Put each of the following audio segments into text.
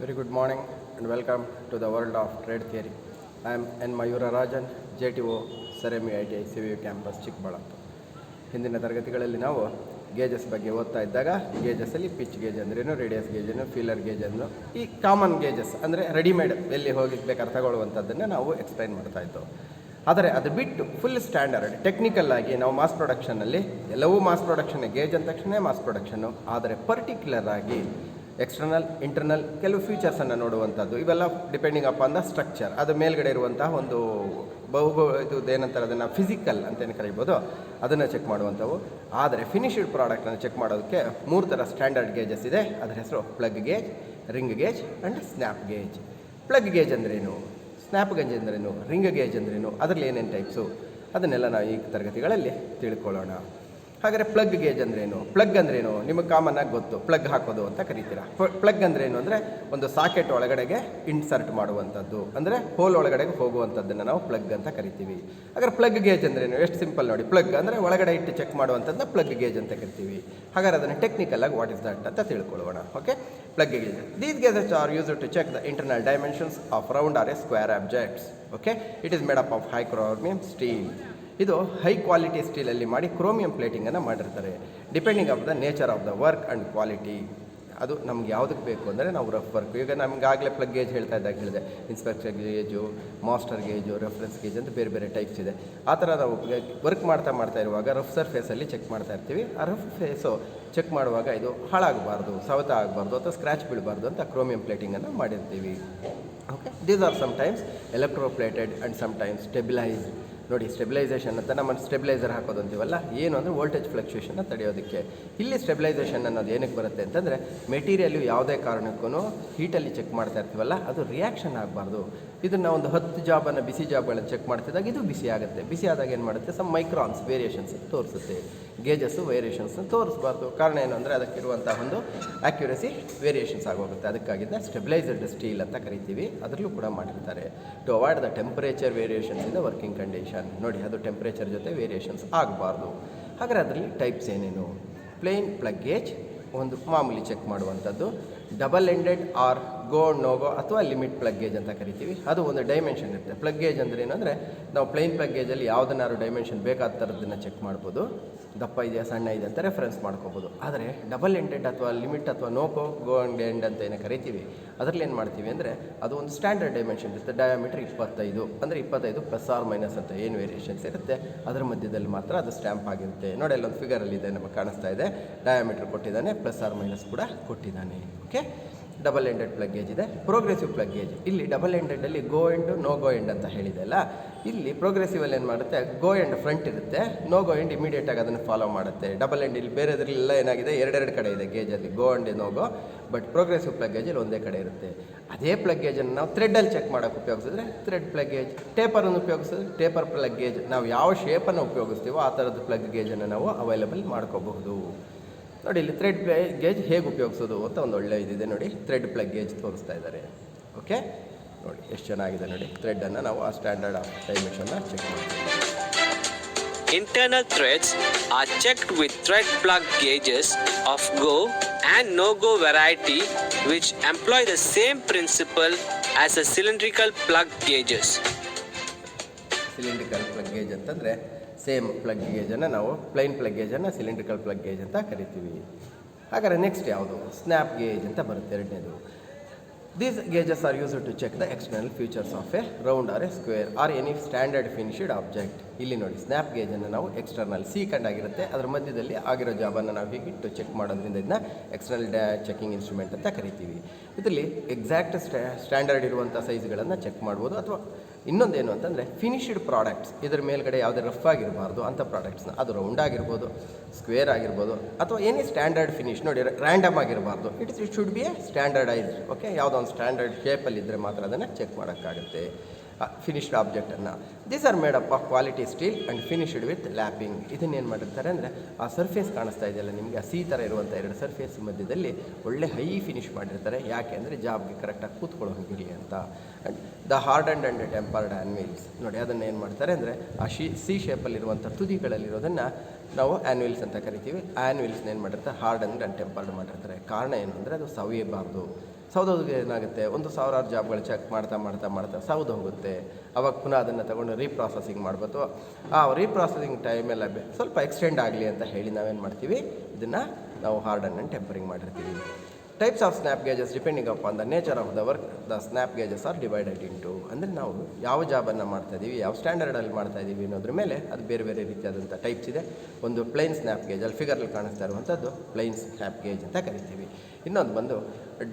Very good morning and welcome to the world of trade theory. I am N. Mayura Rajan, JTO, Saremi ITI CVU campus Chikkaballapur. ಹಿಂದಿನ ತರಗತಿಗಳಲ್ಲಿ ನಾವು gauges ಬಗ್ಗೆ ಓದ್ತಾ ಇದ್ದಾಗ ಗೇಜಸ್ಸಲ್ಲಿ pitch gauge ಅಂದ್ರೇನು, ರೇಡಿಯಸ್ ಗೇಜನ್ನು, ಫೀಲರ್ ಗೇಜ್ ಅನ್ನು, ಈ ಕಾಮನ್ ಗೇಜಸ್ ಅಂದರೆ ರೆಡಿಮೇಡ್ ಎಲ್ಲಿ ಹೋಗಿ ಬೇಕಾದ್ರೆ ತಗೊಳ್ಳುವಂಥದ್ದನ್ನು ನಾವು ಎಕ್ಸ್ಪ್ಲೈನ್ ಮಾಡ್ತಾ ಇದ್ದೆವು. ಆದರೆ ಅದು ಬಿಟ್ಟು ಫುಲ್ ಸ್ಟ್ಯಾಂಡರ್ಡ್ ಟೆಕ್ನಿಕಲ್ ಆಗಿ ನಾವು ಮಾಸ್ ಪ್ರೊಡಕ್ಷನಲ್ಲಿ ಎಲ್ಲವೂ ಮಾಸ್ ಪ್ರೊಡಕ್ಷನ್, ಗೇಜ್ ಅಂದ ತಕ್ಷಣ ಮಾಸ್ ಪ್ರೊಡಕ್ಷನ್ನು, ಆದರೆ ಪರ್ಟಿಕ್ಯುಲರ್ ಆಗಿ ಎಕ್ಸ್ಟರ್ನಲ್ ಇಂಟರ್ನಲ್ ಕೆಲವು ಫೀಚರ್ಸನ್ನು ನೋಡುವಂಥದ್ದು, ಇವೆಲ್ಲ ಡಿಪೆಂಡಿಂಗ್ ಅಪಾನ್ ದ ಸ್ಟ್ರಕ್ಚರ್, ಅದು ಮೇಲ್ಗಡೆ ಇರುವಂತಹ ಒಂದು ಇದು ಏನಂತಾರೆ ಅದನ್ನು ಫಿಸಿಕಲ್ ಅಂತೇನು ಕರೀಬೋದು, ಅದನ್ನು ಚೆಕ್ ಮಾಡುವಂಥವು. ಆದರೆ ಫಿನಿಶ್ಡ್ ಪ್ರಾಡಕ್ಟನ್ನು ಚೆಕ್ ಮಾಡೋದಕ್ಕೆ 3 ಥರ ಸ್ಟ್ಯಾಂಡರ್ಡ್ ಗೇಜಸ್ ಇದೆ. ಅದರ ಹೆಸರು plug gauge, ring gauge and snap gauge. Plug gauge ಅಂದ್ರೇನು, ಸ್ನ್ಯಾಪ್ ಗೇಜ್ ಅಂದ್ರೇನು, ರಿಂಗ್ ಗೇಜ್ ಅಂದ್ರೇನು, ಅದರಲ್ಲಿ ಏನೇನು ಟೈಪ್ಸು, ಅದನ್ನೆಲ್ಲ ನಾವು ಈ ತರಗತಿಗಳಲ್ಲಿ ತಿಳ್ಕೊಳ್ಳೋಣ. ಹಾಗಾದರೆ ಪ್ಲಗ್ ಗೇಜ್ ಅಂದ್ರೇನು? ಪ್ಲಗ್ ಅಂದ್ರೇನು ನಿಮಗೆ ಕಾಮನ್ ಆಗಿ ಗೊತ್ತು, ಪ್ಲಗ್ ಹಾಕೋದು ಅಂತ ಕರಿತೀರಾ. ಪ್ಲಗ್ ಅಂದ್ರೇನು ಅಂದರೆ ಒಂದು ಸಾಕೆಟ್ ಒಳಗಡೆಗೆ ಇನ್ಸರ್ಟ್ ಮಾಡುವಂಥದ್ದು, ಅಂದರೆ ಹೋಲ್ ಒಳಗಡೆಗೆ ಹೋಗುವಂಥದ್ದನ್ನು ನಾವು ಪ್ಲಗ್ ಅಂತ ಕರಿತೀವಿ. ಹಾಗಾದ್ರೆ ಪ್ಲಗ್ ಗೇಜ್ ಅಂದ್ರೇನು? ಎಷ್ಟು ಸಿಂಪಲ್ ನೋಡಿ. ಪ್ಲಗ್ ಅಂದರೆ ಒಳಗಡೆ ಇಟ್ಟು ಚೆಕ್ ಮಾಡುವಂಥದ್ದನ್ನ ಪ್ಲಗ್ ಗೇಜ್ ಅಂತ ಕರಿತೀವಿ. ಹಾಗಾದ್ರೆ ಅದನ್ನು ಟೆಕ್ನಿಕಲ್ ಆಗಿ ವಾಟ್ ಇಸ್ ದಟ್ ಅಂತ ತಿಳ್ಕೊಳ್ಳೋಣ. Okay, plug gauge. These gauges are used to check the internal dimensions of round or a square objects. Okay, it is made up of high chromium steel. ಇದು high quality ಸ್ಟೀಲಲ್ಲಿ ಮಾಡಿ chromium ಪ್ಲೇಟಿಂಗನ್ನು ಮಾಡಿರ್ತಾರೆ. Depending of the nature of the work and quality. ಅದು ನಮ್ಗೆ ಯಾವುದಕ್ಕೆ ಬೇಕು ಅಂದರೆ ನಾವು ರಫ್ ವರ್ಕ್, ಈಗ ನಮಗಾಗಲೇ ಪ್ಲಗ್ ಗೇಜ್ ಹೇಳ್ತಾ ಇದ್ದಾಗ ಹೇಳಿದೆ, inspector gauge, master gauge, reference gauge ಅಂತ ಬೇರೆ ಬೇರೆ ಟೈಪ್ಸ್ ಇದೆ. ಆ ಥರ ನಾವು ವರ್ಕ್ ಮಾಡ್ತಾ ಇರುವಾಗ ರಫ್ ಸರ್ಫೇಸಲ್ಲಿ ಚೆಕ್ ಮಾಡ್ತಾ ಇರ್ತೀವಿ. ಆ ರಫ್ ಫೇಸು ಚೆಕ್ ಮಾಡುವಾಗ ಇದು ಹಾಳಾಗಬಾರ್ದು, ಸವೆತ ಆಗಬಾರ್ದು ಅಥವಾ ಸ್ಕ್ರ್ಯಾಚ್ ಬೀಳಬಾರ್ದು ಅಂತ ಕ್ರೋಮಿಯಂ ಪ್ಲೇಟಿಂಗನ್ನು ಮಾಡಿರ್ತೀವಿ. Okay, these are sometimes electroplated and sometimes stabilised. ನೋಡಿ, ಸ್ಟೆಬಿಲೈಸೇಷನ್ ಅಂತ ನಮ್ಮ ಸ್ಟೆಬಿಲೈಸರ್ ಹಾಕೋದು ಅಂತೀವಲ್ಲ, ಏನು ಅಂದರೆ ವೋಲ್ಟೇಜ್ ಫ್ಲಕ್ಚುಯೇಷನ್ನ ತಡೆಯೋದಕ್ಕೆ. ಇಲ್ಲಿ ಸ್ಟೆಬಿಲೈಸೇಷನ್ ಅನ್ನೋದು ಏನಕ್ಕೆ ಬರುತ್ತೆ ಅಂತಂದರೆ, ಮೆಟೀರಿಯಲ್ಲು ಯಾವುದೇ ಕಾರಣಕ್ಕೂ ಹೀಟಲ್ಲಿ ಚೆಕ್ ಮಾಡ್ತಾ ಇರ್ತೀವಲ್ಲ, ಅದು ರಿಯಾಕ್ಷನ್ ಆಗಬಾರ್ದು. ಇದನ್ನು ಒಂದು 10 ಜಾಬನ್ನು ಬಿಸಿ ಜಾಬ್ಗಳನ್ನು ಚೆಕ್ ಮಾಡ್ತಿದ್ದಾಗ ಇದು ಬಿಸಿ ಆಗುತ್ತೆ. ಬಿಸಿ ಆದಾಗ ಏನು ಮಾಡುತ್ತೆ, ಸಮ್ ಮೈಕ್ರಾನ್ಸ್ ವೇರಿಯೇಷನ್ಸ್ ತೋರಿಸುತ್ತೆ. ಗೇಜಸ್ಸು ವೇರಿಯೇಷನ್ಸ್ನ ತೋರಿಸ್ಬಾರ್ದು. ಕಾರಣ ಏನು ಅಂದರೆ ಅದಕ್ಕಿರುವಂಥ ಒಂದು ಆ್ಯಕ್ಯುರಸಿ ವೇರಿಯೇಷನ್ಸ್ ಆಗೋಗುತ್ತೆ. ಅದಕ್ಕಾಗಿದ್ದ ಸ್ಟೆಬಿಲೈಸರ್ಡ್ ಸ್ಟೀಲ್ ಅಂತ ಕರಿತೀವಿ. ಅದರಲ್ಲೂ ಕೂಡ ಮಾಡಿರ್ತಾರೆ to avoid the temperature variations in the working condition. ನೋಡಿ, ಅದು ಟೆಂಪರೇಚರ್ ಜೊತೆ ವೇರಿಯೇಷನ್ಸ್ ಆಗಬಾರ್ದು. ಹಾಗಾದರೆ ಅದರಲ್ಲಿ ಟೈಪ್ಸ್ ಏನೇನು? ಪ್ಲೇನ್ ಪ್ಲಗ್ ಗೇಜ್ ಒಂದು ಮಾಮೂಲಿ ಚೆಕ್ ಮಾಡುವಂಥದ್ದು, double ended or go no go ಅಥವಾ ಲಿಮಿಟ್ ಪ್ಲಗ್ ಗೇಜ್ ಅಂತ ಕರಿತೀವಿ. ಅದು ಒಂದು ಡೈಮೆನ್ಷನ್ ಇರುತ್ತೆ. ಪ್ಲಗ್ ಗೇಜ್ ಅಂದರೆ ಏನಂದರೆ ನಾವು ಪ್ಲೇನ್ ಪ್ಲಗ್ ಗೇಜಲ್ಲಿ ಯಾವುದನ್ನಾರು ಡೈಮೆನ್ಷನ್ ಬೇಕಾದ ಥರದ್ದನ್ನು ಚೆಕ್ ಮಾಡ್ಬೋದು, ದಪ್ಪ ಇದೆಯಾ ಸಣ್ಣ ಇದೆ ಅಂತ ರೆಫರೆನ್ಸ್ ಮಾಡ್ಕೋಬೋದು. ಆದರೆ ಡಬಲ್ ಎಂಡೆಡ್ ಅಥವಾ ಲಿಮಿಟ್ ಅಥವಾ ನೋ ಗೋ ಅಂಡ್ ಎಂಡ್ ಅಂತ ಏನು ಕರಿತೀವಿ, ಅದರಲ್ಲಿ ಏನು ಮಾಡ್ತೀವಿ ಅಂದರೆ ಅದು ಒಂದು ಸ್ಟ್ಯಾಂಡರ್ಡ್ ಡೈಮೆನ್ಷನ್ ಇರುತ್ತೆ. ಡಯಾಮೀಟರ್ 25 ಅಂದರೆ 25 ಪ್ಲಸ್ ಆರ್ ಮೈನಸ್ ಅಂತ ಏನು ವೇರಿಯೇಷನ್ಸ್ ಇರುತ್ತೆ ಅದರ ಮಧ್ಯದಲ್ಲಿ ಮಾತ್ರ ಅದು ಸ್ಟ್ಯಾಂಪ್ ಆಗಿರುತ್ತೆ. ನೋಡಿ, ಅಲ್ಲೊಂದು ಫಿಗರಲ್ಲಿ ಇದೆ, ನಮಗೆ ಕಾಣಿಸ್ತಾ ಇದೆ. ಡಯಾಮೀಟರ್ ಕೊಟ್ಟಿದ್ದಾನೆ, ಪ್ಲಸ್ ಆರ್ ಮೈನಸ್ ಕೂಡ ಕೊಟ್ಟಿದ್ದಾನೆ. Okay, double ended plug gauge ಇದೆ. ಪ್ರೋಗ್ರೆಸಿವ್ ಪ್ಲಗ್ ಗೇಜ್, ಇಲ್ಲಿ ಡಬಲ್ ಎಂಡೆಡಲ್ಲಿ ಗೋ ಎಂಡ್ ನೋ ಗೋ ಎಂಡ್ ಅಂತ ಹೇಳಿದೆ ಅಲ್ಲ, ಇಲ್ಲಿ ಪ್ರೋಗ್ರೆಸಿವಲ್ಲಿ ಏನು ಮಾಡುತ್ತೆ, ಗೋ ಎಂಡ್ ಫ್ರಂಟ್ ಇರುತ್ತೆ, ನೋ ಗೋ ಎಂಡ್ ಇಮಿಡಿಯೇಟಾಗಿ ಅದನ್ನು ಫಾಲೋ ಮಾಡುತ್ತೆ. ಡಬಲ್ ಎಂಡ್ ಇಲ್ಲಿ ಬೇರೆದ್ರಲ್ಲೆಲ್ಲ ಏನಾಗಿದೆ, ಎರಡೆರಡು ಕಡೆ ಇದೆ ಗೇಜಲ್ಲಿ, go and no go. But progressive plug ಗೇಜಲ್ಲಿ ಒಂದೇ ಕಡೆ ಇರುತ್ತೆ. ಅದೇ ಪ್ಲಗ್ ಗೇಜನ್ನು ನಾವು ಥ್ರೆಡ್ಡಲ್ಲಿ ಚೆಕ್ ಮಾಡೋಕ್ಕೆ ಉಪಯೋಗಿಸಿದ್ರೆ ಥ್ರೆಡ್ ಪ್ಲಗ್ ಗೇಜ್, ಟೇಪರನ್ನು ಉಪಯೋಗಿಸಿದ್ರೆ ಟೇಪರ್ ಪ್ಲಗ್ ಗೇಜ್. ನಾವು ಯಾವ ಶೇಪನ್ನು ಉಪಯೋಗಿಸ್ತೀವೋ ಆ ಥರದ ಪ್ಲಗ್ ಗೇಜನ್ನು ನಾವು ಅವೈಲೇಬಲ್ ಮಾಡ್ಕೋಬಹುದು. ನೋಡಿ, ಇಲ್ಲಿ ಥ್ರೆಡ್ ಪ್ಲಗ್ ಗೇಜ್ ಹೇಗೆ ಉಪಯೋಗಿಸೋದು ಅಂತ ಒಂದು ಒಳ್ಳೆ ಇದಿದೆ ನೋಡಿ. ಥ್ರೆಡ್ ಪ್ಲಗ್ ಗೇಜ್ ತೋರಿಸ್ತಾ ಇದ್ದಾರೆ. ಓಕೆ, ನೋಡಿ ಎಷ್ಟು ಚೆನ್ನಾಗಿದೆ ನೋಡಿ. ಥ್ರೆಡ್ಡನ್ನು ನಾವು ಆ ಸ್ಟ್ಯಾಂಡರ್ಡ್ ಆಫ್ ಡೈಮೆನ್ಷನ್ನ ಚೆಕ್ ಮಾಡ್ತೀವಿ. Internal threads are checked with thread plug gauges of go and no-go variety, which employ the same principle as the cylindrical plug gauges. Cylindrical plug gauge ಅಂತಂದರೆ ಸೇಮ್ ಪ್ಲಗ್ ಗೇಜನ್ನು ನಾವು plain plug ಗೇಜನ್ನು cylindrical plug gauge ಅಂತ ಕರಿತೀವಿ. ಹಾಗಾದರೆ next ಯಾವುದು? Snap gauge ಅಂತ ಬರುತ್ತೆ, ಎರಡನೇದು. These gauges are used to check the external features of a round or a square or any standard finished object. ಇಲ್ಲಿ ನೋಡಿ, ಸ್ನ್ಯಾಪ್ ಗೇಜನ್ನು ನಾವು ಎಕ್ಸ್ಟರ್ನಲ್ ಸೀಕಂಡ್ ಆಗಿರುತ್ತೆ, ಅದರ ಮಧ್ಯದಲ್ಲಿ ಆಗಿರೋ ಜಾಬನ್ನು ನಾವು ಹೀಗಿಟ್ಟು ಚೆಕ್ ಮಾಡೋದ್ರಿಂದ ಇದನ್ನ ಎಕ್ಸ್ಟರ್ನಲ್ ಚೆಕಿಂಗ್ ಇನ್ಸ್ಟ್ರೂಮೆಂಟ್ ಅಂತ ಕರಿತೀವಿ. ಇದರಲ್ಲಿ ಎಕ್ಸಾಕ್ಟ್ ಸ್ಟ್ಯಾಂಡರ್ಡ್ ಇರುವಂಥ ಸೈಜ್ಗಳನ್ನು ಚೆಕ್ ಮಾಡ್ಬೋದು. ಅಥವಾ ಇನ್ನೊಂದೇನು ಅಂತಂದರೆ ಫಿನಿಶ್ಡ್ ಪ್ರಾಡಕ್ಟ್ಸ್, ಇದರ ಮೇಲ್ಗಡೆ ಯಾವುದೇ ರಫ್ ಆಗಿರಬಾರ್ದು ಅಂಥ ಪ್ರಾಡಕ್ಟ್ಸ್ನ, ಅದು ರೌಂಡ್ ಆಗಿರ್ಬೋದು, ಸ್ಕ್ವೇರ್ ಆಗಿರ್ಬೋದು, ಅಥವಾ ಏನೇ ಸ್ಟ್ಯಾಂಡರ್ಡ್ ಫಿನಿಶ್ ನೋಡಿ, ರ್ಯಾಂಡಮ್ ಆಗಿರಬಾರ್ದು. It should be a standardised. Okay, ಯಾವುದೋ ಒಂದು ಸ್ಟ್ಯಾಂಡರ್ಡ್ ಶೇಪಲ್ಲಿದ್ದರೆ ಮಾತ್ರ ಅದನ್ನು ಚೆಕ್ ಮಾಡೋಕ್ಕಾಗುತ್ತೆ ಫಿನಿಶ್ಡ್ ಆಬ್ಜೆಕ್ಟನ್ನು. These are made up of quality steel and finished with lapping. ಇದನ್ನೇನು ಮಾಡಿರ್ತಾರೆ ಅಂದರೆ ಆ ಸರ್ಫೇಸ್ ಕಾಣಿಸ್ತಾ ಇದೆಯಲ್ಲ ನಿಮಗೆ, ಆ ಸಿ ಥರ ಇರುವಂಥ ಎರಡು ಸರ್ಫೇಸ್ ಮಧ್ಯದಲ್ಲಿ ಒಳ್ಳೆ ಹೈ ಫಿನಿಶ್ ಮಾಡಿರ್ತಾರೆ. ಯಾಕೆ ಅಂದರೆ ಜಾಬ್ಗೆ ಕರೆಕ್ಟಾಗಿ ಕೂತ್ಕೊಳ್ಳೋ ಹಂಗಿರಲಿ ಅಂತ. ಆ್ಯಂಡ್ ದ ಹಾರ್ಡನ್ಡ್ ಆ್ಯಂಡ್ ಟೆಂಪರ್ಡ್ ಆ್ಯನ್ವಿಲ್ಸ್ ನೋಡಿ, ಅದನ್ನು ಏನು ಮಾಡ್ತಾರೆ ಅಂದರೆ ಆ ಸಿ ಶೇಪಲ್ಲಿರುವಂಥ ತುದಿಗಳಲ್ಲಿರೋದನ್ನು ನಾವು ಆ್ಯನ್ವಿಲ್ಸ್ ಅಂತ ಕರಿತೀವಿ. ಆ್ಯನ್ವಿಲ್ಸ್ನ ಏನು ಮಾಡಿರ್ತಾರೆ, ಹಾರ್ಡನ್ಡ್ ಆ್ಯಂಡ್ ಟೆಂಪರ್ಡ್ ಮಾಡಿರ್ತಾರೆ. ಕಾರಣ ಏನು ಅಂದರೆ ಅದು ಸವಿಯಬಾರ್ದು. ಸೌದೋದು ಏನಾಗುತ್ತೆ, ಒಂದು ಸಾವಿರಾರು ಜಾಬ್ಗಳು ಚೆಕ್ ಮಾಡ್ತಾ ಸೌದು ಹೋಗುತ್ತೆ. ಅವಾಗ ಪುನಃ ಅದನ್ನು ತಗೊಂಡು ರೀಪ್ರಾಸೆಸಿಂಗ್ ಮಾಡ್ಬೋದು. ಆ ರೀಪ್ರಾಸೆಸಿಂಗ್ ಟೈಮೆಲ್ಲ ಸ್ವಲ್ಪ ಎಕ್ಸ್ಟೆಂಡ್ ಆಗಲಿ ಅಂತ ಹೇಳಿ ನಾವೇನು ಮಾಡ್ತೀವಿ, ಇದನ್ನು ನಾವು ಹಾರ್ಡನ್ ಆ್ಯಂಡ್ ಟೆಂಪರಿಂಗ್ ಮಾಡಿರ್ತೀವಿ. Types of snap gauges depending upon the nature of the work the snap gauges R divided into. ಅಂದರೆ ನಾವು ಯಾವ ಜಾಬನ್ನು ಮಾಡ್ತಾಯಿದ್ದೀವಿ, ಯಾವ ಸ್ಟ್ಯಾಂಡರ್ಡಲ್ಲಿ ಮಾಡ್ತಾಯಿದ್ದೀವಿ ಅನ್ನೋದ್ರ ಮೇಲೆ ಅದು ಬೇರೆ ಬೇರೆ ರೀತಿಯಾದಂಥ ಟೈಪ್ಸ್ ಇದೆ. ಒಂದು ಪ್ಲೈನ್ ಸ್ನ್ಯಾಪ್ ಗೇಜ್, ಅಲ್ಲಿ ಫಿಗರಲ್ಲಿ ಕಾಣಿಸ್ತಾ ಇರುವಂಥದ್ದು ಪ್ಲೈನ್ ಸ್ನ್ಯಾಪ್ ಗೇಜ್ ಅಂತ ಕರಿತೀವಿ. ಇನ್ನೊಂದು ಬಂದು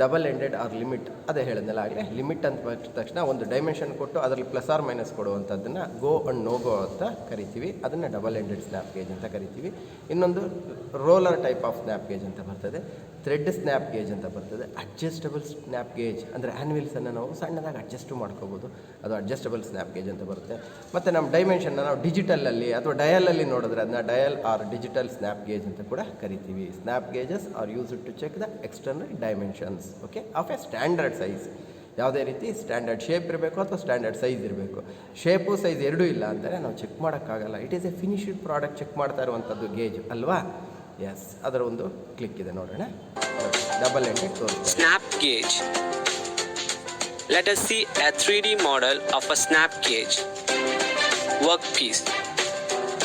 ಡಬಲ್ ಎಂಡೆಡ್ ಆರ್ ಲಿಮಿಟ್. ಅದೇ ಹೇಳಿದ್ನಲ್ಲ ಆಗಲೇ, ಲಿಮಿಟ್ ಅಂತ ಬಂದ ತಕ್ಷಣ ಒಂದು ಡೈಮೆನ್ಷನ್ ಕೊಟ್ಟು ಅದರಲ್ಲಿ ಪ್ಲಸ್ ಆರ್ ಮೈನಸ್ ಕೊಡುವಂಥದ್ದನ್ನು ಗೋ ಆ್ಯಂಡ್ ನೋ ಗೋ ಅಂತ ಕರಿತೀವಿ. ಅದನ್ನು ಡಬಲ್ ಎಂಡೆಡ್ ಸ್ನ್ಯಾಪ್ ಗೇಜ್ ಅಂತ ಕರಿತೀವಿ. ಇನ್ನೊಂದು roller type of snap gauge ಅಂತ ಬರ್ತದೆ, ಥ್ರೆಡ್ ಸ್ನ್ಯಾಪ್ ಗೇಜ್ ಅಂತ ಬರ್ತದೆ, ಅಡ್ಜಸ್ಟಬಲ್ ಸ್ನ್ಯಾಪ್ ಗೇಜ್ ಅಂದರೆ ಹ್ಯಾಂಡ್ವಿಲ್ಸನ್ನು ನಾವು ಸಣ್ಣದಾಗಿ ಅಡ್ಜಸ್ಟು ಮಾಡ್ಕೋಬೋದು, ಅದು ಅಡ್ಜಸ್ಟಬಲ್ ಸ್ನ್ಯಾಪ್ ಗೇಜ್ ಅಂತ ಬರುತ್ತೆ. ಮತ್ತು ನಮ್ಮ ಡೈಮೆನ್ಷನ್ನ ನಾವು ಡಿಜಿಟಲಲ್ಲಿ ಅಥವಾ ಡಯಲಲ್ಲಿ ನೋಡಿದ್ರೆ ಅದನ್ನ dial or digital snap gauge ಅಂತ ಕೂಡ ಕರಿತೀವಿ. Snap gauges are used to check the external dimensions okay of a standard size. ಯಾವುದೇ ರೀತಿ ಸ್ಟ್ಯಾಂಡರ್ಡ್ ಶೇಪ್ ಇರಬೇಕು ಅಥವಾ ಸ್ಟ್ಯಾಂಡರ್ಡ್ ಸೈಜ್ ಇರಬೇಕು. ಶೇಪು ಸೈಜ್ ಎರಡೂ ಇಲ್ಲ ಅಂದರೆ ನಾವು ಚೆಕ್ ಮಾಡೋಕ್ಕಾಗಲ್ಲ. It is a finished product check ಮಾಡ್ತಾ ಇರುವಂಥದ್ದು ಗೇಜ್ ಅಲ್ವಾ. ಎಸ್, ಅದರ ಒಂದು ಕ್ಲಿಕ್ ಇದೆ ನೋಡೋಣ. ಡಬಲ್ ಎಂಡೆಡ್ ತೋರಿಸ್ತಾರೆ. Snap gauge. Let us see a 3D model of a snap gauge. Workpiece.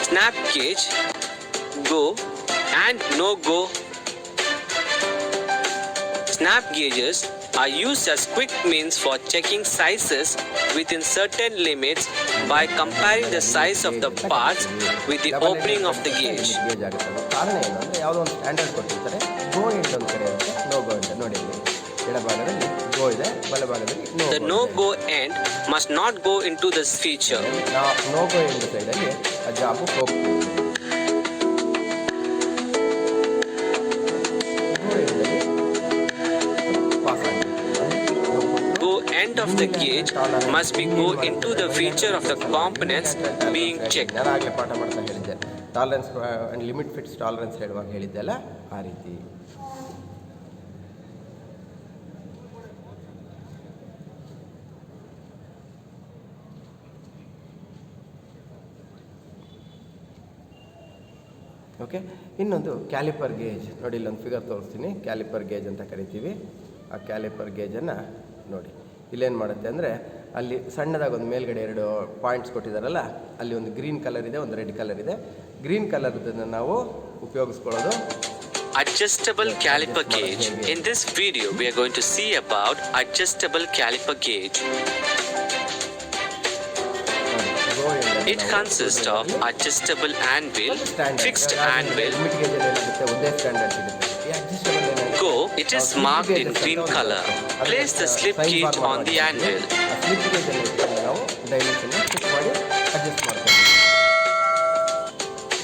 Snap gauge, go and no go. Snap gauges are used as quick means for checking sizes within certain limits by comparing the size of the parts with the opening of the gauge. Gauge ಆಗುತ್ತೆ. ಕಾರಣ ಏನು ಅಂದರೆ ಯಾವುದೋ ಒಂದು standard ಕೊಟ್ಟಿರ್ತಾರೆ, ಗೋ end ಒಂದು ಕಡೆ ಇರುತ್ತೆ, ನೋ ಗೋ ಎಂಡ್. ನೋಡಿ ಇಲ್ಲಿ ಎಡಭಾಗದಲ್ಲಿ ಗೋ ಇದೆ, ಬಲಭಾಗದಲ್ಲಿ no. The no go end must not go into this feature. No go end ಸೈಡಲ್ಲಿ ಆ ಜಾಬು ಹೋಗ್ತೀವಿ. End of the gauge must be go into the feature of the components being checked. ನಾನು ಆಗಲೇ ಪಾಠ ಮಾಡ್ತಾ ಹೇಳಿದ್ದೆ, tolerance and limit fits tolerance ಹೇಳುವಾಗ ಹೇಳಿದ್ದೆಲ್ಲ ಆ ರೀತಿ. ಓಕೆ, ಇನ್ನೊಂದು ಕ್ಯಾಲಿಪರ್ ಗೇಜ್. ನೋಡಿ ಇಲ್ಲೊಂದು ಫಿಗರ್ ತೋರಿಸ್ತೀನಿ, ಕ್ಯಾಲಿಪರ್ ಗೇಜ್ ಅಂತ ಕರಿತೀವಿ. ಆ ಕ್ಯಾಲಿಪರ್ ಗೇಜನ್ನು ನೋಡಿ ಇಲ್ಲೇನು ಮಾಡುತ್ತೆ ಅಂದರೆ, ಅಲ್ಲಿ ಸಣ್ಣದಾಗಿ ಒಂದು ಮೇಲ್ಗಡೆ 2 ಪಾಯಿಂಟ್ಸ್ ಕೊಟ್ಟಿದ್ದಾರಲ್ಲ, ಅಲ್ಲಿ ಒಂದು ಗ್ರೀನ್ ಕಲರ್ ಇದೆ, ಒಂದು ರೆಡ್ ಕಲರ್ ಇದೆ. ಗ್ರೀನ್ ಕಲರ್ದನ್ನು ನಾವು ಉಪಯೋಗಿಸ್ಕೊಳ್ಳೋದು Adjustable caliper gauge. In this video we are going to see about adjustable caliper gauge. It consists of adjustable anvil, fixed anvil. Go, it is marked in green color. Place the slip gauge on the anvil. Slip ಗೇಜನ್ನು ಇಟ್ಕೊಂಡು ನಾವು ಡೈಮೆನ್ಷನ್ನ check ಮಾಡಿ adjust ಮಾಡ್ತೀವಿ.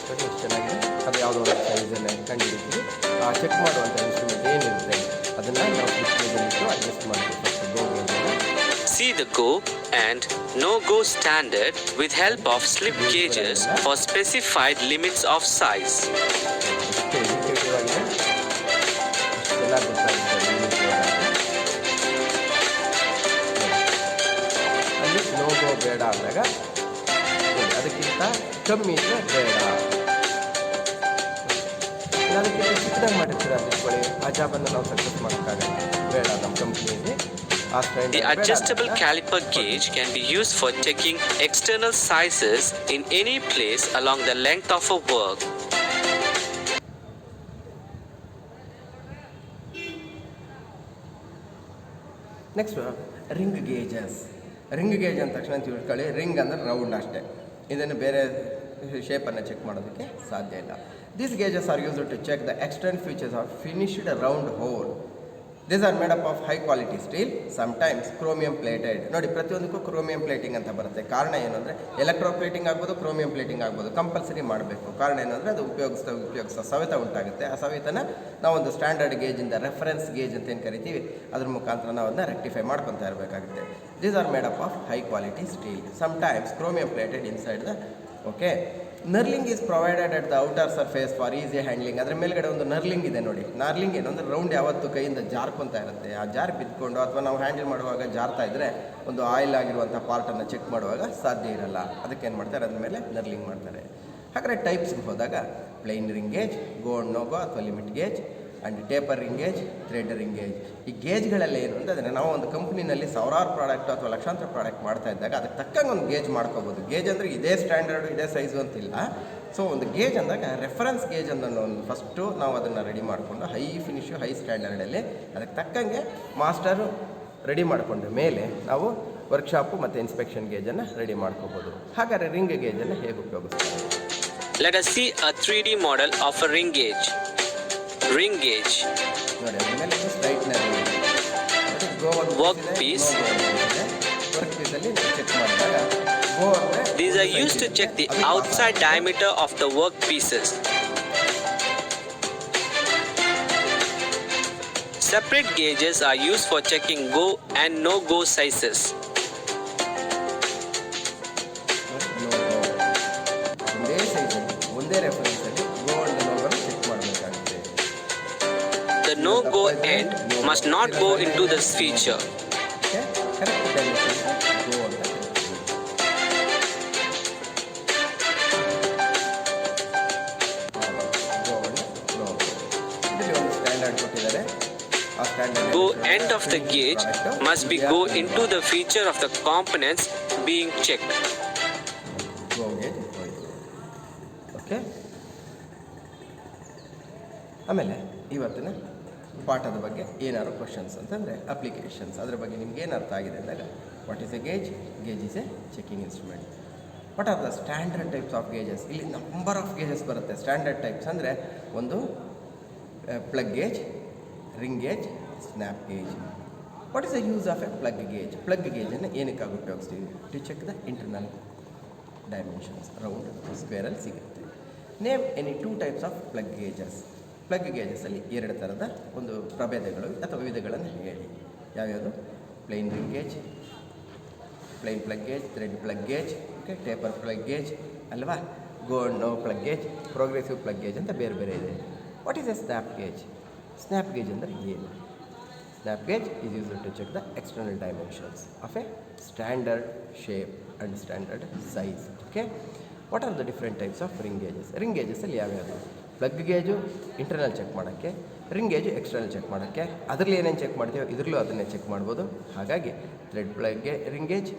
ನೋಡಿ ಎಷ್ಟು ಚೆನ್ನಾಗಿದೆ. ಅದು ಯಾವುದೋ ಒಂದು ಸೈಜನ್ನು ಕಂಡುಹಿಡಿತೀವಿ. ಆ ಚೆಕ್ ಮಾಡುವಂಥ ಇನ್ಸ್ಟ್ರೂಮೆಂಟ್ ಏನಿರುತ್ತೆ ಅದನ್ನು ನಾವು ಸ್ಲಿಪ್ ಗೇಜಲ್ಲಿ ಇಟ್ಟು ಅಡ್ಜಸ್ಟ್ ಮಾಡ್ತೀವಿ. ಗೋ ಗೇಜನ್ನು See the go and no go standard with help of slip gauges for specified limits of size. ಎಷ್ಟು ಎಜುಕೇಟಿವ್ ಆಗಿದೆ, ಇಷ್ಟೆಲ್ಲ ಗೊತ್ತಾಗುತ್ತೆ. ಅಲ್ಲಿ ನೋ ಗೋ ಬೇಡ ಅಂದಾಗ ಅದಕ್ಕಿಂತ ಕಮ್ಮಿ ಇದ್ದರೆ ಬೇಡ. ಅದಕ್ಕಿಂತ ಚಿಕ್ಕದಾಗಿ ಮಾಡಿರ್ತೀರ ಅಂದ್ಕೊಳ್ಳಿ, ಆ ಜಾಬನ್ನು ನಾವು ಸಕ್ಸಸ್ ಮಾಡೋಕ್ಕಾಗಲ್ಲ, ಬೇಡ ನಮ್ಮ ಕಂಪ್ನಿಯಲ್ಲಿ. The adjustable caliper gauge can be used for checking external sizes in any place along the length of a work. Next ring gauges. Ring gauge ಅಂದ ತಕ್ಷಣ ತಿಳ್ಕೊಳ್ಳಿ, ರಿಂಗ್ ಅಂದರೆ ರೌಂಡ್ ಅಷ್ಟೇ. ಇದನ್ನು ಬೇರೆ ಶೇಪನ್ನು ಚೆಕ್ ಮಾಡೋದಕ್ಕೆ ಸಾಧ್ಯ ಇಲ್ಲ. These gauges are used to check the external features of finished round hole. These are made up of high quality steel, sometimes chromium plated. ನೋಡಿ ಪ್ರತಿಯೊಂದಕ್ಕೂ ಕ್ರೋಮಿಯಂ ಪ್ಲೇಟಿಂಗ್ ಅಂತ ಬರುತ್ತೆ. ಕಾರಣ ಏನು ಅಂದರೆ ಎಲೆಕ್ಟ್ರೋ ಪ್ಲೇಟಿಂಗ್ ಆಗ್ಬೋದು, ಕ್ರೋಮಿಯಂ ಪ್ಲೇಟಿಂಗ್ ಆಗ್ಬೋದು, ಕಂಪಲ್ಸರಿ ಮಾಡಬೇಕು. ಕಾರಣ ಏನಂದರೆ ಅದು ಉಪಯೋಗಿಸೋ ಸವೆತ ಉಂಟಾಗುತ್ತೆ. ಆ ಸವೆತನ ನಾವೊಂದು ಸ್ಟ್ಯಾಂಡರ್ಡ್ ಗೇಜಿಂದ ರೆಫರೆನ್ಸ್ ಗೇಜ್ ಅಂತ ಏನು ಕರಿತೀವಿ ಅದ್ರ ಮುಖಾಂತರ ನಾವು ಅದನ್ನ ರೆಕ್ಟಿಫೈ ಮಾಡ್ಕೊತಾ ಇರಬೇಕಾಗುತ್ತೆ. These are made up of high quality steel, sometimes chromium plated inside the okay. ನರ್ಲಿಂಗ್ is provided at the outer surface for easy handling. ಅದರ ಮೇಲ್ಗಡೆ ಒಂದು ನರ್ಲಿಂಗ್ ಇದೆ ನೋಡಿ. ನರ್ಲಿಂಗ್ ಏನು ಅಂದರೆ ರೌಂಡ್ ಯಾವತ್ತು ಕೈಯಿಂದ ಜಾರ್ಕೊತಾ ಇರುತ್ತೆ. ಆ ಜಾರ್ ಬಿದ್ದುಕೊಂಡು ಅಥವಾ ನಾವು ಹ್ಯಾಂಡಲ್ ಮಾಡುವಾಗ ಜಾರ್ತಾ ಇದ್ದರೆ ಒಂದು ಆಯಿಲ್ ಆಗಿರುವಂಥ ಪಾರ್ಟನ್ನು ಚೆಕ್ ಮಾಡುವಾಗ ಸಾಧ್ಯ ಇರಲ್ಲ. ಅದಕ್ಕೆ ಏನು ಮಾಡ್ತಾರೆ, ಅದ್ರ ಮೇಲೆ ನರ್ಲಿಂಗ್ ಮಾಡ್ತಾರೆ. ಹಾಗಾದರೆ ಟೈಪ್ಸ್ಗೆ ಹೋದಾಗ plain ring gauge, go and no go ಅಥವಾ limit gauge, and taper ring gauge, thread ring gauge. ಈ ಗೇಜ್ಗಳೆಲ್ಲ ಏನು ಅಂತಂದರೆ ನಾವು ಒಂದು ಕಂಪ್ನಿನಲ್ಲಿ ಸಾವಿರಾರು ಪ್ರಾಡಕ್ಟ್ ಅಥವಾ ಲಕ್ಷಾಂತರ ಪ್ರಾಡಕ್ಟ್ ಮಾಡ್ತಾ ಇದ್ದಾಗ ಅದಕ್ಕೆ ತಕ್ಕಂಗೆ ಒಂದು ಗೇಜ್ ಮಾಡ್ಕೋಬೋದು. ಗೇಜ್ ಅಂದರೆ ಇದೇ ಸ್ಟ್ಯಾಂಡರ್ಡು ಇದೇ ಸೈಜು ಅಂತಿಲ್ಲ. ಸೊ ಒಂದು ಗೇಜ್ ಅಂದಾಗ ರೆಫರೆನ್ಸ್ ಗೇಜ್ ಅನ್ನೋ ಒಂದು ಫಸ್ಟು ನಾವು ಅದನ್ನು ರೆಡಿ ಮಾಡಿಕೊಂಡು ಹೈ ಫಿನಿಶು ಹೈ ಸ್ಟ್ಯಾಂಡರ್ಡಲ್ಲಿ ಅದಕ್ಕೆ ತಕ್ಕಂಗೆ ಮಾಸ್ಟರು ರೆಡಿ ಮಾಡಿಕೊಂಡ ಮೇಲೆ ನಾವು ವರ್ಕ್ಶಾಪು ಮತ್ತು ಇನ್ಸ್ಪೆಕ್ಷನ್ ಗೇಜನ್ನು ರೆಡಿ ಮಾಡ್ಕೋಬೋದು. ಹಾಗಾದರೆ ರಿಂಗ್ ಗೇಜನ್ನು ಹೇಗೆ ಉಪಯೋಗಿಸ್ತೀವಿ? Let us see a 3D model of a ring gauge. Ring gauge. ನೋಡಿ ಅದ್ರ ಮೇಲೆ ಸ್ಟ್ರೈಟ್ನರ್ ವರ್ಕ್ ಪೀಸ್. ವರ್ಕ್ ಪೀಸಲ್ಲಿ ಚೆಕ್ ಮಾಡಿದಾಗ ಗೋ ಅಂದರೆ These are used to check the outside diameter of the work pieces. Separate gauges are used for checking go and no-go sizes. ಒಂದೇ ಸೈಜಲ್ಲಿ ಒಂದೇ ರೆಫರೆನ್ಸಲ್ಲಿ go and ನೋವನ್ನು ಚೆಕ್ ಮಾಡಬೇಕಾಗುತ್ತೆ. The no-go end must not go into this feature. Correct dimension go ಅಂತ ಕರಿತೀವಿ. Go and no. ಇದರಲ್ಲಿ ಒಂದು standard ಕೊಟ್ಟಿದ್ದಾರೆ. ಆ standard Go end of the gauge must be go into the feature of the components being checked. Go gauge ಹೋಯಿತು. Okay, ಆಮೇಲೆ ಇವತ್ತಿನ ಪಾಠದ ಬಗ್ಗೆ ಏನಾದ್ರು ಕ್ವಶನ್ಸ್ ಅಂತಂದರೆ ಅಪ್ಲಿಕೇಶನ್ಸ್, ಅದ್ರ ಬಗ್ಗೆ ನಿಮ್ಗೆ ಏನು ಅರ್ಥ ಆಗಿದೆ ಅಂದಾಗ what is a gauge? Gauge is a checking instrument. What are the standard types of gauges? ಇಲ್ಲಿ ನಂಬರ್ ಆಫ್ ಗೇಜಸ್ ಬರುತ್ತೆ. ಸ್ಟ್ಯಾಂಡರ್ಡ್ ಟೈಪ್ಸ್ ಅಂದರೆ ಒಂದು plug gauge, ring gauge, snap gauge. What is the use of a plug gauge? Plug ಗೇಜನ್ನು ಏನಕ್ಕಾಗಿ ಉಪಯೋಗಿಸ್ತೀವಿ? To check the internal dimensions. Round ಸ್ಕ್ವೇರಲ್ಲಿ ಸಿಗುತ್ತೆ. Name any 2 types of plug gauges. Plug ಗೇಜಸಲ್ಲಿ 2 ಥರದ ಒಂದು ಪ್ರಭೇದಗಳು ಅಥವಾ ವಿಧಗಳನ್ನು ಹೇಳಿ. ಯಾವ್ಯಾವುದು? Plain ring gauge, plain plug gauge, thread plug gauge, okay, taper plug gauge ಅಲ್ವಾ, go and no plug gauge, progressive plug gauge ಅಂತ ಬೇರೆ ಬೇರೆ ಇದೆ. What is a snap gauge? Snap gauge ಅಂದರೆ ಏನು? Snap gauge is used to check the external dimensions of a standard shape and standard size. Okay, what are the different types of ring gauges? Ring ಗೇಜಸಲ್ಲಿ ಯಾವ್ಯಾವುದು? Plug gauge internal check ಮಾಡೋಕ್ಕೆ, ring gauge external check ಮಾಡೋಕ್ಕೆ. ಅದರಲ್ಲಿ ಏನೇನು check ಮಾಡ್ತೀವೋ ಇದರಲ್ಲೂ ಅದನ್ನೇ check ಮಾಡ್ಬೋದು. ಹಾಗಾಗಿ thread plug ring gauge,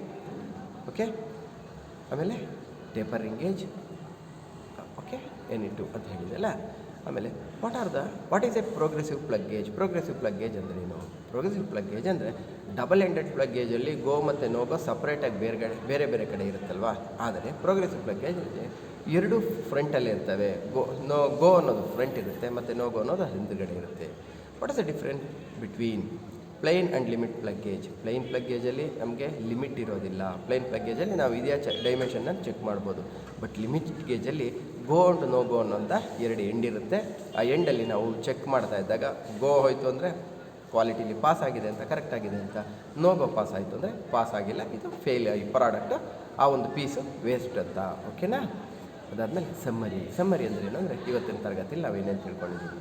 okay, ಆಮೇಲೆ taper ring gauge, okay, N2 ಅಂತ ಹೇಳಿದೆಲ್ಲ. ಆಮೇಲೆ what is a progressive plug gauge? Progressive plug gauge ಅಂದರೆ ಏನು? ಪ್ರೋಗ್ರೆಸಿವ್ ಪ್ಲಗ್ ಗೇಜ್ ಅಂದರೆ ಡಬಲ್ ಎಂಡೆಡ್ ಪ್ಲಗ್ ಗೇಜಲ್ಲಿ ಗೋ ಮತ್ತು ನೋ ಗೋ ಸಪ್ರೇಟಾಗಿ ಬೇರೆ ಬೇರೆ ಕಡೆ ಇರುತ್ತಲ್ವ. ಆದರೆ ಪ್ರೋಗ್ರೆಸಿವ್ ಪ್ಲಗ್ ಗೇಜ್ ಎರಡು ಫ್ರಂಟಲ್ಲಿ ಇರ್ತವೆ. ಗೋ ಅನ್ನೋದು ಫ್ರಂಟ್ ಇರುತ್ತೆ ಮತ್ತು ನೋ ಗೋ ಅನ್ನೋದು ಹಿಂದುಗಡೆ ಇರುತ್ತೆ. What is the difference between plain and limit plug gauge? Plain plug ಗೇಜಲ್ಲಿ ನಮಗೆ ಲಿಮಿಟ್ ಇರೋದಿಲ್ಲ. ಪ್ಲೈನ್ ಪ್ಲಗ್ ಗೇಜಲ್ಲಿ ನಾವು ಇದೆಯಾ ಡೈಮೆನ್ಷನ್ನ ಚೆಕ್ ಮಾಡ್ಬೋದು. ಬಟ್ ಲಿಮಿಟ್ ಗೇಜಲ್ಲಿ ಗೋ ಅಂಡ್ ನೋ ಗೋ ಅನ್ನೋಂಥ 2 ಎಂಡ್ ಇರುತ್ತೆ. ಆ ಎಂಡಲ್ಲಿ ನಾವು ಚೆಕ್ ಮಾಡ್ತಾ ಇದ್ದಾಗ ಗೋ ಹೋಯಿತು ಅಂದರೆ ಕ್ವಾಲಿಟಿಲಿ ಪಾಸ್ ಆಗಿದೆ ಅಂತ, ಕರೆಕ್ಟ್ ಆಗಿದೆ ಅಂತ. ನೋ ಗೋ ಪಾಸ್ ಆಯಿತು ಅಂದರೆ ಪಾಸ್ ಆಗಿಲ್ಲ, ಇದು ಫೇಲ್, ಈ ಪ್ರಾಡಕ್ಟ್ ಆ ಒಂದು ಪೀಸು ವೇಸ್ಟ್ ಅಂತ. ಓಕೆನಾ? ಅದಾದಮೇಲೆ ಸಮ್ಮರಿ ಅಂದರೆ ಏನು ಅಂದರೆ ಇವತ್ತಿನ ತರಗತಿಯಲ್ಲಿ ನಾವೇನೇನು ತಿಳ್ಕೊಂಡಿದ್ದೀವಿ.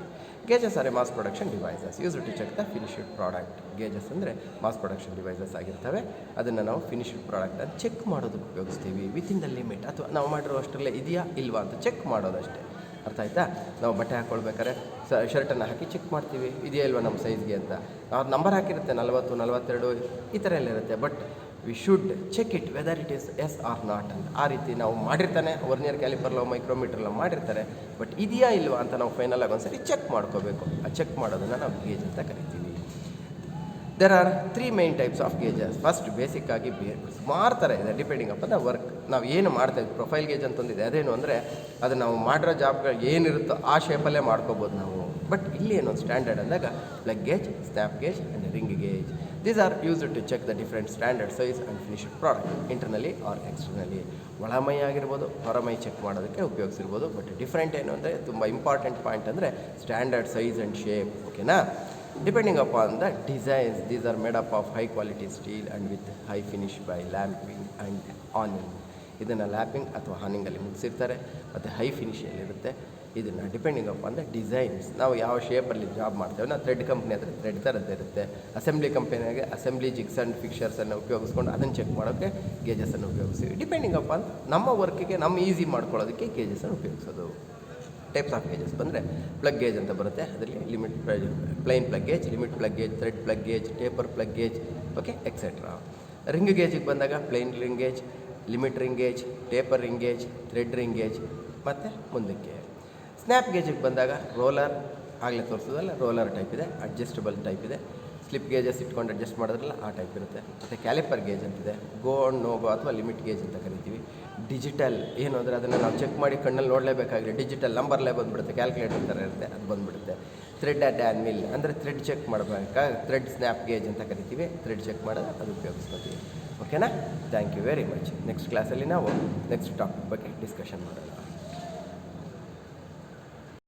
Gauges are a mass production devices used to check the finished product. Gauges ಅಂದರೆ ಮಾಸ್ ಪ್ರೊಡಕ್ಷನ್ ಡಿವೈಸಸ್ ಆಗಿರ್ತವೆ. ಅದನ್ನು ನಾವು ಫಿನಿಶ್ಡ್ ಪ್ರಾಡಕ್ಟನ್ನು ಚೆಕ್ ಮಾಡೋದಕ್ಕೆ ಉಪಯೋಗಿಸ್ತೀವಿ. ವಿತಿನ್ ದ ಲಿಮಿಟ್, ಅಥವಾ ನಾವು ಮಾಡಿರೋ ಅಷ್ಟರಲ್ಲೇ ಇದೆಯಾ ಇಲ್ವಾ ಅಂತ ಚೆಕ್ ಮಾಡೋದಷ್ಟೇ. ಅರ್ಥ ಆಯ್ತಾ? ನಾವು ಬಟ್ಟೆ ಹಾಕ್ಕೊಳ್ಬೇಕಾದ್ರೆ ಶರ್ಟನ್ನು ಹಾಕಿ ಚೆಕ್ ಮಾಡ್ತೀವಿ, ಇದೆಯಾ ಇಲ್ವಾ ನಮ್ಮ ಸೈಜ್ಗೆ ಅಂತ. ಅವ್ರು ನಂಬರ್ ಹಾಕಿರುತ್ತೆ 40, 42 ಈ ಥರ ಎಲ್ಲ ಇರುತ್ತೆ. But we should check it whether it is yes or not ಅಂತ. ಆ ರೀತಿ ನಾವು ಮಾಡಿರ್ತಾನೆ, ವರ್ನಿಯರ್ ಕ್ಯಾಲಿಪರ್ಲೋ ಮೈಕ್ರೋಮೀಟ್ರಲ್ಲೋ ಮಾಡಿರ್ತಾರೆ. ಬಟ್ ಇದೆಯಾ ಇಲ್ವಾ ಅಂತ ನಾವು ಫೈನಲ್ ಆಗಿ ಒಂದ್ಸರಿ ಚೆಕ್ ಮಾಡ್ಕೋಬೇಕು. ಆ ಚೆಕ್ ಮಾಡೋದನ್ನು ನಾವು ಗೇಜ್ ಅಂತ ಕರಿತೀವಿ. There are 3 main types of gauges. First basic ಆಗಿ ಸುಮಾರು ಥರ ಇದೆ, ಡಿಪೆಂಡಿಂಗ್ ಅಪ್ ದ ವರ್ಕ್. ನಾವು ಏನು ಮಾಡ್ತಾಯಿದ್ವಿ, ಪ್ರೊಫೈಲ್ ಗೇಜ್ ಅಂತಂದಿದೆ. ಅದೇನು ಅಂದರೆ ಅದು ನಾವು ಮಾಡಿರೋ ಜಾಬ್ಗಳು ಏನಿರುತ್ತೋ ಆ ಶೇಪಲ್ಲೇ ಮಾಡ್ಕೋಬೋದು ನಾವು. ಬಟ್ ಇಲ್ಲಿ ಏನೊಂದು ಸ್ಟ್ಯಾಂಡರ್ಡ್ ಅಂದಾಗ plug gauge, snap gauge and ring gauge. These are used to check the different standard size and finished product internally or externally. ಒಳಮೈ ಆಗಿರ್ಬೋದು, ಹೊರಮೈ ಚೆಕ್ ಮಾಡೋದಕ್ಕೆ ಉಪಯೋಗಿಸಿರ್ಬೋದು. ಬಟ್ ಡಿಫ್ರೆಂಟ್ ಏನು ಅಂದರೆ ತುಂಬ ಇಂಪಾರ್ಟೆಂಟ್ ಪಾಯಿಂಟ್ ಅಂದರೆ ಸ್ಟ್ಯಾಂಡರ್ಡ್ ಸೈಜ್ ಆ್ಯಂಡ್ ಶೇಪ್. ಓಕೆನಾ? Depending upon the designs, these are made up of high quality steel and with high finish by lapping and honing. ಇದನ್ನು lapping ಅಥವಾ ಹಾನಿಂಗಲ್ಲಿ ಮುಗಿಸಿರ್ತಾರೆ ಮತ್ತು ಹೈ ಫಿನಿಶಲ್ಲಿರುತ್ತೆ. ಇದನ್ನು ಡಿಪೆಂಡಿಂಗ್ ಅಪಾನ್ ದ ಡಿಸೈನ್ಸ್, ನಾವು ಯಾವ ಶೇಪಲ್ಲಿ job ಮಾಡ್ತೇವೆ. ನಾವು ಥ್ರೆಡ್ ಕಂಪ್ನಿ ಆದರೆ ಥ್ರೆಡ್ ಥರದ್ದು ಇರುತ್ತೆ. ಅಸೆಂಬ್ಲಿ ಕಂಪ್ನಿಯಾಗೆ ಅಸೆಂಬ್ಲಿ ಜಿಗ್ಸ್ ಆ್ಯಂಡ್ ಫಿಕ್ಚರ್ಸನ್ನು ಉಪಯೋಗಿಸ್ಕೊಂಡು ಅದನ್ನು ಚೆಕ್ ಮಾಡೋಕ್ಕೆ ಗೇಜಸನ್ನು ಉಪಯೋಗಿಸ್ತೀವಿ. ಡಿಪೆಂಡಿಂಗ್ ಅಪಾನ್ ನಮ್ಮ ವರ್ಕಿಗೆ ನಮ್ಮ ಈಸಿ ಮಾಡ್ಕೊಳ್ಳೋದಕ್ಕೆ ಗೇಜಸನ್ನು ಉಪಯೋಗಿಸೋದು. ಟೈಪ್ಸ್ ಆಫ್ ಗೇಜಸ್ ಬಂದರೆ ಪ್ಲಗ್ ಗೇಜ್ ಅಂತ ಬರುತ್ತೆ. ಅದರಲ್ಲಿ limit plain plug gauge, limit plug gauge, thread plug gauge, taper plug gauge, okay etcetera. Ring ಗೇಜಿಗೆ ಬಂದಾಗ plain ring gauge, limit ring gauge, taper ring gauge, thread ring gauge ಮತ್ತು ಮುಂದಕ್ಕೆ. Snap ಗೇಜಿಗೆ ಬಂದಾಗ roller, ಆಗಲೇ ತೋರಿಸೋದಲ್ಲ, ರೋಲರ್ ಟೈಪ್ ಇದೆ, adjustable type ಇದೆ, ಸ್ಲಿಪ್ ಗೇಜಸ್ ಇಟ್ಕೊಂಡು ಅಡ್ಜಸ್ಟ್ ಮಾಡಿದ್ರಲ್ಲ ಆ ಟೈಪ್ ಇರುತ್ತೆ. ಮತ್ತು ಕ್ಯಾಲಿಪರ್ ಗೇಜ್ ಅಂತಿದೆ, ಗೋ ಆ್ಯಂಡ್ ನೋ ಗೋ ಅಥವಾ ಲಿಮಿಟ್ ಗೇಜ್ ಅಂತ ಕರಿತೀವಿ. ಡಿಜಿಟಲ್ ಏನು ಅಂದರೆ ಅದನ್ನು ನಾವು ಚೆಕ್ ಮಾಡಿ ಕಣ್ಣಲ್ಲಿ ನೋಡಲೇಬೇಕಾಗಿಲ್ಲ, ಡಿಜಿಟಲ್ ನಂಬರ್ಲೇ ಬಂದುಬಿಡುತ್ತೆ, ಕ್ಯಾಲ್ಕುಲೇಟರ್ ಥರ ಇರುತ್ತೆ, ಅದು ಬಂದುಬಿಡುತ್ತೆ. ಥ್ರೆಡ್ ಆ್ಯಂಡ್ ಆ್ಯನ್ ಮಿಲ್ ಅಂದರೆ ಥ್ರೆಡ್ ಚೆಕ್ ಮಾಡಬೇಕಾಗ ಥ್ರೆಡ್ ಸ್ನ್ಯಾಪ್ ಗೇಜ್ ಅಂತ ಕರಿತೀವಿ, ಥ್ರೆಡ್ ಚೆಕ್ ಮಾಡೋದು ಅದು ಉಪಯೋಗಿಸ್ಕೊತೀವಿ. ಓಕೆನಾ? Thank you very much. Next ಕ್ಲಾಸಲ್ಲಿ ನಾವು ನೆಕ್ಸ್ಟ್ ಟಾಪಿಕ್ ಬಗ್ಗೆ ಡಿಸ್ಕಷನ್ ಮಾಡೋಣ.